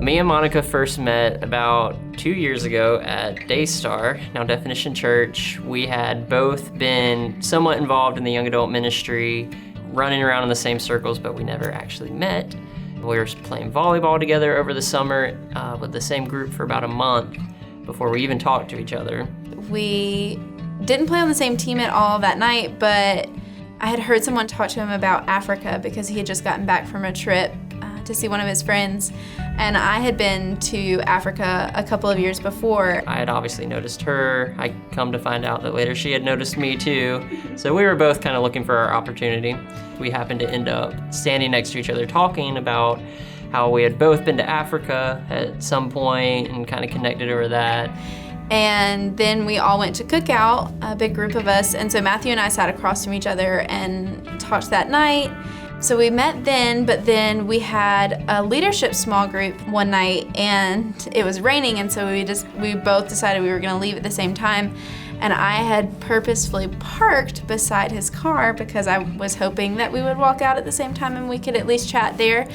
Me and Monika first met about 2 years ago at Daystar, now Definition Church. We had both been somewhat involved in the young adult ministry, running around in the same circles, but we never actually met. We were playing volleyball together over the summer with the same group for about a month before we even talked to each other. We didn't play on the same team at all that night, but I had heard someone talk to him about Africa because he had just gotten back from a trip to see one of his friends. And I had been to Africa a couple of years before. I had obviously noticed her. I come to find out that later she had noticed me too. So we were both kind of looking for our opportunity. We happened to end up standing next to each other talking about how we had both been to Africa at some point and kind of connected over that. And then we all went to cookout, a big group of us. And so Matthew and I sat across from each other and talked that night. So we met then, but then we had a leadership small group one night and it was raining, and so we both decided we were gonna leave at the same time. And I had purposefully parked beside his car because I was hoping that we would walk out at the same time and we could at least chat there.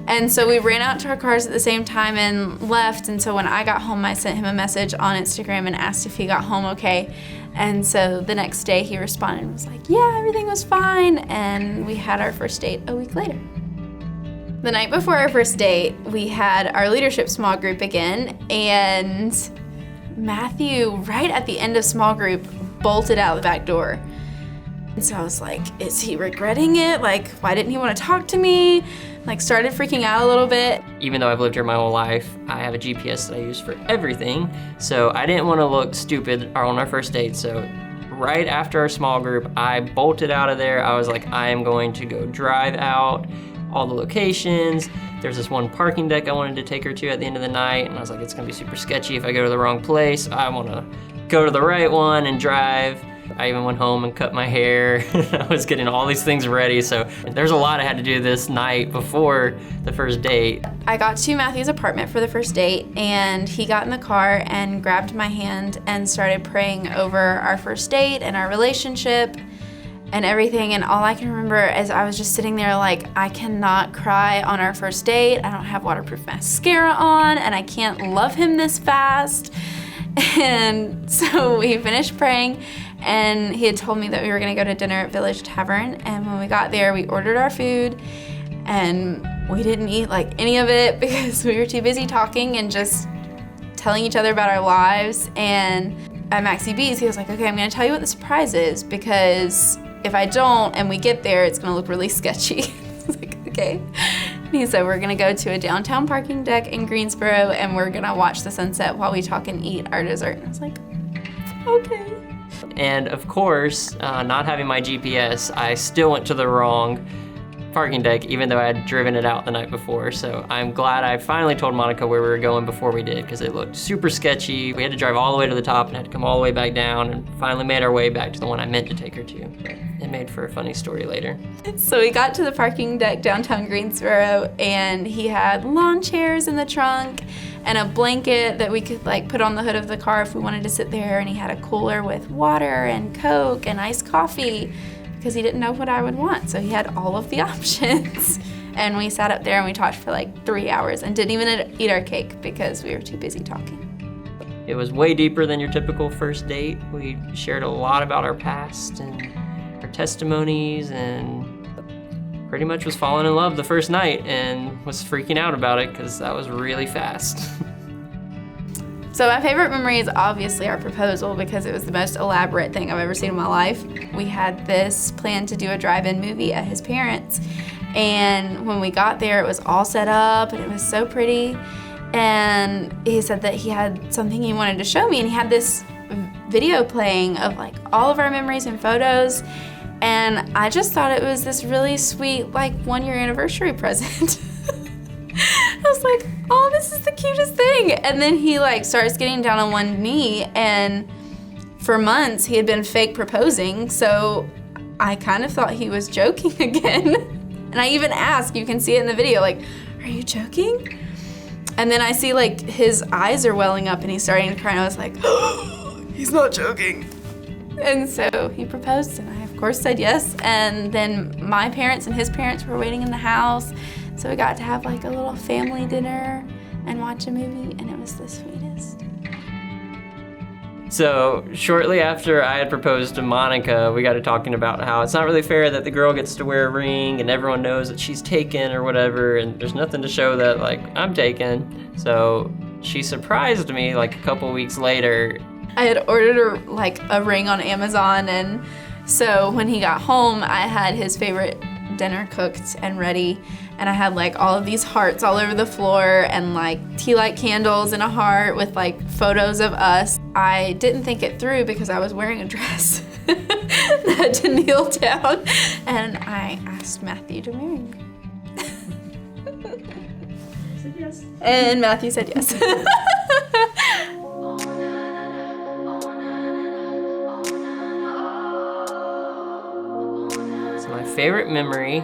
And so we ran out to our cars at the same time and left. And so when I got home, I sent him a message on Instagram and asked if he got home okay. And so the next day he responded and was like, yeah, everything was fine. And we had our first date a week later. The night before our first date, we had our leadership small group again. And Matthew, right at the end of small group, bolted out the back door. And so I was like, is he regretting it? Like, why didn't he want to talk to me? Like, started freaking out a little bit. Even though I've lived here my whole life, I have a GPS that I use for everything. So I didn't want to look stupid on our first date. So right after our small group, I bolted out of there. I was like, I am going to go drive out all the locations. There's this one parking deck I wanted to take her to at the end of the night. And I was like, it's gonna be super sketchy if I go to the wrong place. I wanna go to the right one and drive. I even went home and cut my hair. I was getting all these things ready. So there's a lot I had to do this night before the first date. I got to Matthew's apartment for the first date, and he got in the car and grabbed my hand and started praying over our first date and our relationship and everything. And all I can remember is I was just sitting there like, I cannot cry on our first date. I don't have waterproof mascara on, and I can't love him this fast. And so we finished praying, and he had told me that we were gonna go to dinner at Village Tavern. And when we got there, we ordered our food, and we didn't eat like any of it because we were too busy talking and just telling each other about our lives. And at Maxie B's, he was like, okay, I'm gonna tell you what the surprise is, because if I don't and we get there, it's gonna look really sketchy. I was like, okay. And he said, we're gonna go to a downtown parking deck in Greensboro, and we're gonna watch the sunset while we talk and eat our dessert. And I was like, okay. And of course, not having my GPS, I still went to the wrong parking deck, even though I had driven it out the night before. So I'm glad I finally told Monika where we were going before we did, because it looked super sketchy. We had to drive all the way to the top and had to come all the way back down, and finally made our way back to the one I meant to take her to. But it made for a funny story later. So we got to the parking deck downtown Greensboro, and he had lawn chairs in the trunk and a blanket that we could like put on the hood of the car if we wanted to sit there, and he had a cooler with water and Coke and iced coffee, because he didn't know what I would want. So he had all of the options. And we sat up there and we talked for like 3 hours and didn't even eat our cake because we were too busy talking. It was way deeper than your typical first date. We shared a lot about our past and our testimonies, and pretty much was falling in love the first night and was freaking out about it because that was really fast. So my favorite memory is obviously our proposal, because it was the most elaborate thing I've ever seen in my life. We had this plan to do a drive-in movie at his parents', and when we got there, it was all set up and it was so pretty. And he said that he had something he wanted to show me, and he had this video playing of like all of our memories and photos. And I just thought it was this really sweet like 1-year anniversary present. I was like, oh, this is the cutest thing. And then he like starts getting down on one knee, and for months he had been fake proposing. So I kind of thought he was joking again. And I even asked, you can see it in the video, like, are you joking? And then I see like his eyes are welling up and he's starting to cry, and I was like, oh, he's not joking. And so he proposed, and I of course said yes. And then my parents and his parents were waiting in the house. So we got to have like a little family dinner and watch a movie, and it was the sweetest. So shortly after I had proposed to Monica, we got to talking about how it's not really fair that the girl gets to wear a ring and everyone knows that she's taken or whatever, and there's nothing to show that like I'm taken. So she surprised me like a couple weeks later. I had ordered a ring on Amazon, and so when he got home, I had his favorite dinner cooked and ready, and I had like all of these hearts all over the floor and like tea light candles in a heart with like photos of us. I didn't think it through because I was wearing a dress. I had to kneel down, and I asked Matthew to marry me. I said yes. And Matthew said yes. My favorite memory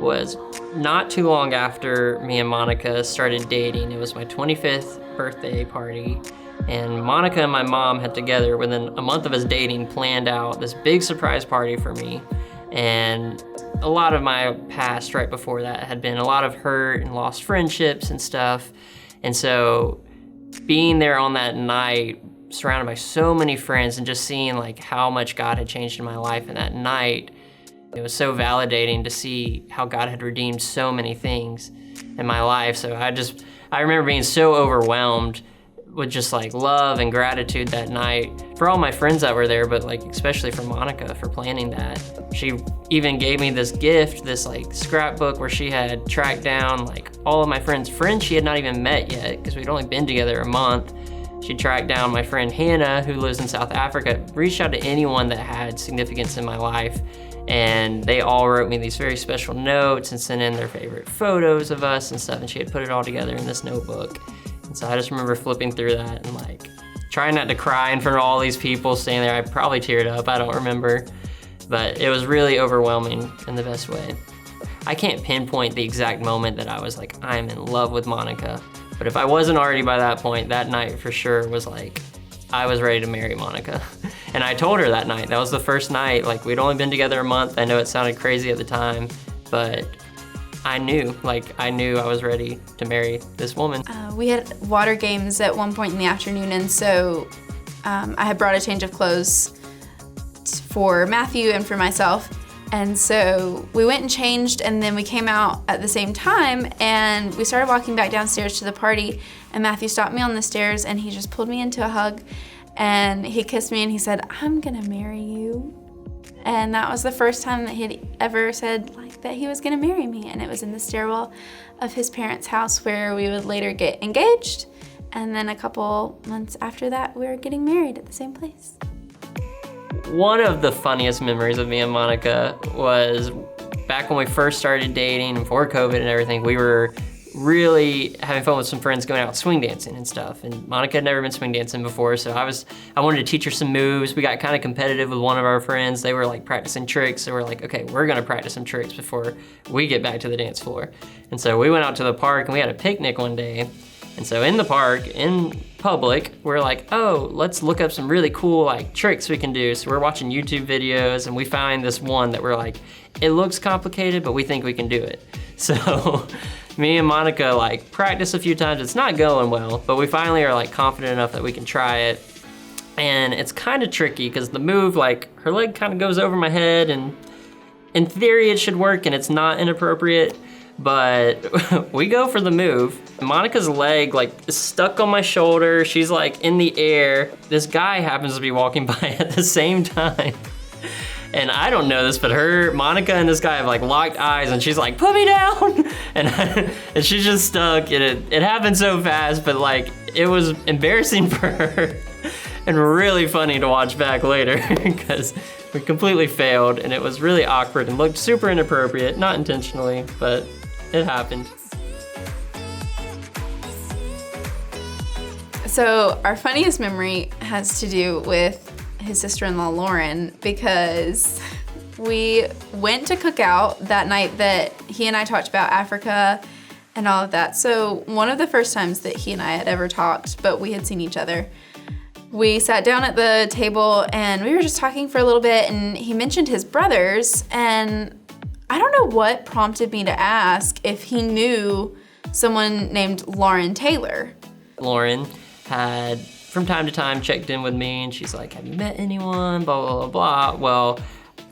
was not too long after me and Monica started dating. It was my 25th birthday party, and Monica and my mom had together, within a month of us dating, planned out this big surprise party for me. And a lot of my past right before that had been a lot of hurt and lost friendships and stuff. And so being there on that night, surrounded by so many friends, and just seeing like how much God had changed in my life in that night, it was so validating to see how God had redeemed so many things in my life. So I remember being so overwhelmed with just like love and gratitude that night for all my friends that were there, but like especially for Monica for planning that. She even gave me this gift, this like scrapbook where she had tracked down like all of my friends she had not even met yet because we'd only been together a month. She tracked down my friend Hannah, who lives in South Africa, reached out to anyone that had significance in my life, and they all wrote me these very special notes and sent in their favorite photos of us and stuff, and she had put it all together in this notebook. And so I just remember flipping through that and like trying not to cry in front of all these people standing there. I probably teared up, I don't remember, but it was really overwhelming in the best way. I can't pinpoint the exact moment that I was like, I'm in love with Monica. But if I wasn't already by that point, that night for sure was like, I was ready to marry Monica. And I told her that night. That was the first night. Like, we'd only been together a month. I know it sounded crazy at the time, but I knew I was ready to marry this woman. We had water games at one point in the afternoon, and so I had brought a change of clothes for Matthew and for myself. And so we went and changed, and then we came out at the same time, and we started walking back downstairs to the party, and Matthew stopped me on the stairs, and he just pulled me into a hug, and he kissed me, and he said, I'm gonna marry you. And that was the first time that he'd ever said like that he was gonna marry me, and it was in the stairwell of his parents' house where we would later get engaged, and then a couple months after that, we were getting married at the same place. One of the funniest memories of me and Monica was back when we first started dating and before COVID and everything. We were really having fun with some friends going out swing dancing and stuff. And Monica had never been swing dancing before, so I wanted to teach her some moves. We got kind of competitive with one of our friends. They were like practicing tricks, so we're like, okay, we're gonna practice some tricks before we get back to the dance floor. And so we went out to the park and we had a picnic one day. And so in the park, in public, we're like, oh, let's look up some really cool like tricks we can do. So we're watching YouTube videos and we find this one that we're like, it looks complicated, but we think we can do it. So me and Monica like practice a few times. It's not going well, but we finally are like confident enough that we can try it. And it's kind of tricky because the move, like her leg kind of goes over my head, and in theory it should work and it's not inappropriate. But we go for the move. Monica's leg like is stuck on my shoulder. She's like in the air. This guy happens to be walking by at the same time. And I don't know this, but Monica and this guy have like locked eyes, and she's like, put me down. And she's just stuck, and it happened so fast, but like it was embarrassing for her and really funny to watch back later because we completely failed, and it was really awkward and looked super inappropriate, not intentionally, but it happened. So our funniest memory has to do with his sister-in-law, Lauren, because we went to Cookout that night that he and I talked about Africa and all of that. So one of the first times that he and I had ever talked, but we had seen each other, we sat down at the table and we were just talking for a little bit, and he mentioned his brothers, and I don't know what prompted me to ask if he knew someone named Lauren Taylor. Lauren had, from time to time, checked in with me, and she's like, have you met anyone, blah, blah, blah, blah. Well,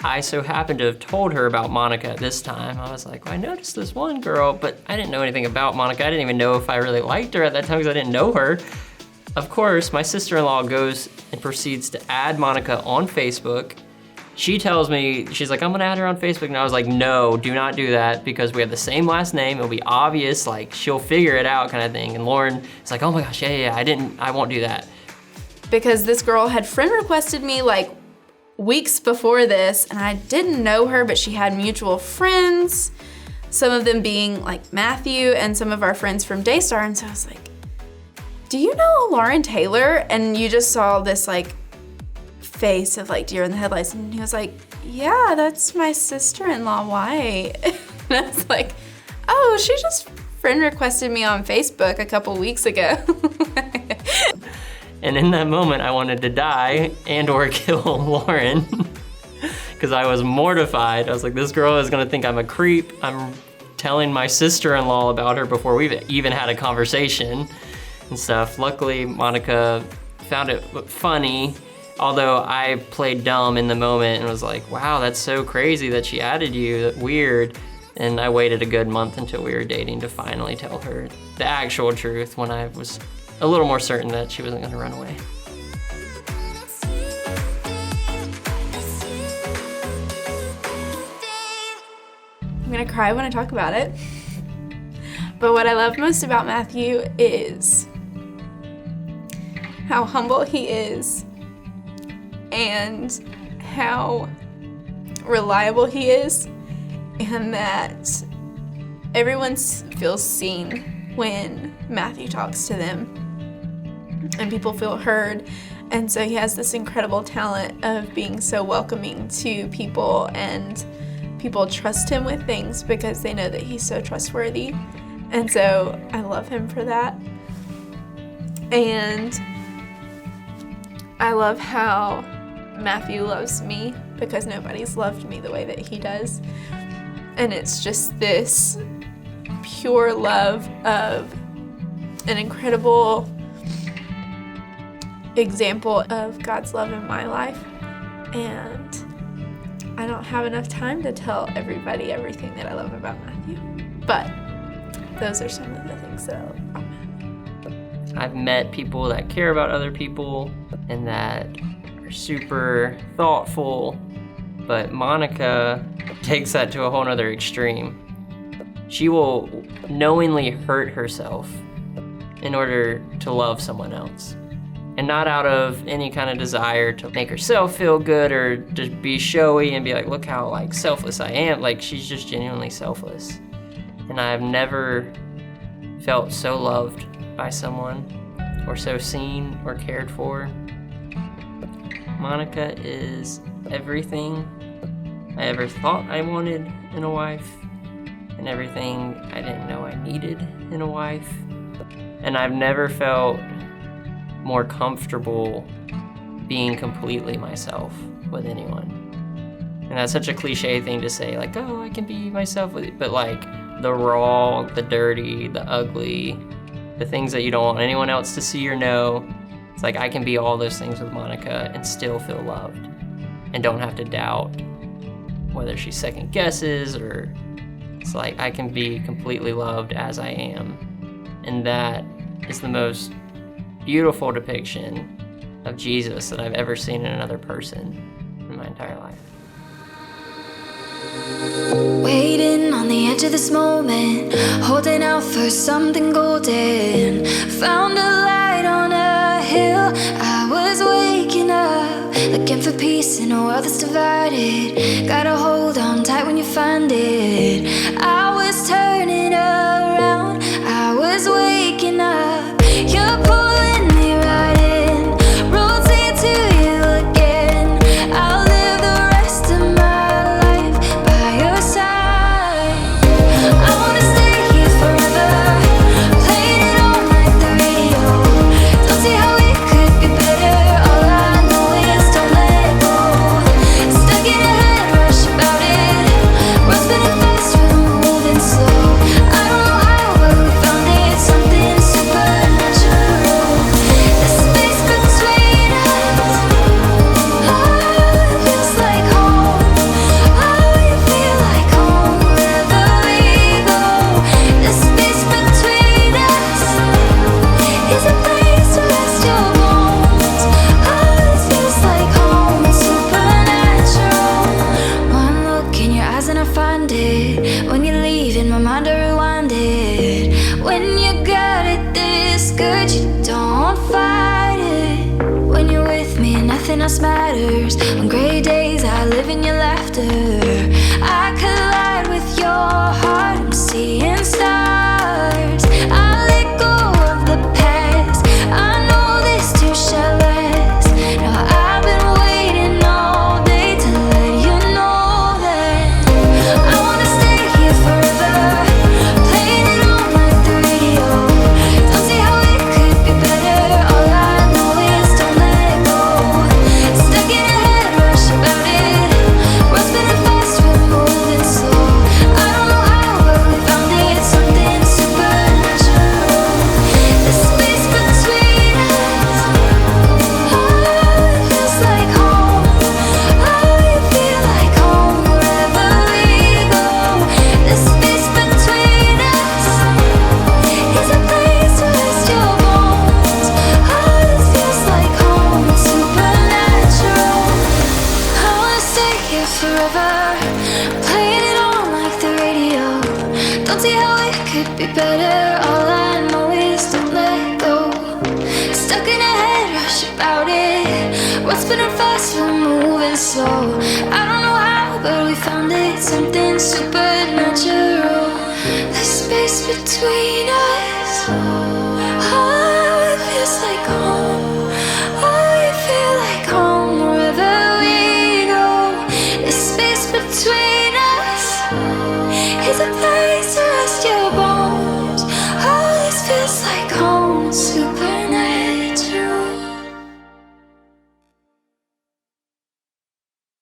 I so happened to have told her about Monika at this time. I was like, well, I noticed this one girl, but I didn't know anything about Monika. I didn't even know if I really liked her at that time because I didn't know her. Of course, my sister-in-law goes and proceeds to add Monika on Facebook. She tells me, she's like, I'm gonna add her on Facebook. And I was like, no, do not do that because we have the same last name. It'll be obvious, like she'll figure it out kind of thing. And Lauren is like, oh my gosh, yeah, I won't do that. Because this girl had friend requested me like weeks before this, and I didn't know her, but she had mutual friends, some of them being like Matthew and some of our friends from Daystar. And so I was like, do you know Lauren Taylor? And you just saw this like face of like deer in the headlights. And he was like, yeah, that's my sister-in-law, why? And I was like, oh, she just friend requested me on Facebook a couple weeks ago. And in that moment, I wanted to die and or kill Lauren because I was mortified. I was like, this girl is gonna think I'm a creep. I'm telling my sister-in-law about her before we've even had a conversation and stuff. Luckily, Monika found it funny, although I played dumb in the moment and was like, wow, that's so crazy that she added you, that's weird. And I waited a good month until we were dating to finally tell her the actual truth when I was a little more certain that she wasn't gonna run away. I'm gonna cry when I talk about it. But what I love most about Matthew is how humble he is and how reliable he is, and that everyone feels seen when Matthew talks to them and people feel heard. And so he has this incredible talent of being so welcoming to people, and people trust him with things because they know that he's so trustworthy. And so I love him for that. And I love how Matthew loves me because nobody's loved me the way that he does. And it's just this pure love of an incredible example of God's love in my life. And I don't have enough time to tell everybody everything that I love about Matthew, but those are some of the things that I love about Matthew. I've met people that care about other people and that are super thoughtful, but Monika takes that to a whole nother extreme. She will knowingly hurt herself in order to love someone else. And not out of any kind of desire to make herself feel good or just be showy and be like, look how like selfless I am. Like, she's just genuinely selfless. And I've never felt so loved by someone or so seen or cared for. Monika is everything I ever thought I wanted in a wife and everything I didn't know I needed in a wife. And I've never felt more comfortable being completely myself with anyone. And that's such a cliche thing to say, like, oh, I can be myself with you. But like the raw, the dirty, the ugly, the things that you don't want anyone else to see or know, it's like I can be all those things with Monika and still feel loved and don't have to doubt whether she second guesses, or it's like I can be completely loved as I am. And that is the most beautiful depiction of Jesus that I've ever seen in another person in my entire life. Waiting on the edge of this moment, holding out for something golden. Found a light on a hill. I was waking up, looking for peace in a world that's divided. Gotta hold on tight when you find it. I was turning around, I was waking up. You're pulling me right in, rotate to you again. I'll live the rest of my life by your side. I wanna stay here forever, playing it on like the radio. Don't see how it could be better, all I know is don't let go. Stuck in your head, rush about it, good, you don't fight it. When you're with me, nothing else matters. On gray days, I live in your laughter. I collide with your heart, I'm seeing stars. I let go of the past, I know this too shall last. Now I've been waiting all day to let you know that I wanna stay here forever, playing it on like the radio. Don't see how it could be better, all I know is don't let go. Stuck in a head rush about it, world's spinning fast, we're moving slow. I don't know how, but we found it, something supernatural. The space between us, oh, it feels like home. Oh, you feel like home wherever we go. The space between us is a place to rest your bones. Oh, it feels like home, it's supernatural. I wanna stay here forever, playing it on like the radio. Don't see how it could be better, all I know is don't let go. Stuck in a head rush about it, what's spinning fast, we're moving slow. I don't know how, but we found it, something supernatural. The space between us, oh, it feels like home. Oh, you feel like home wherever we go. The space between us is a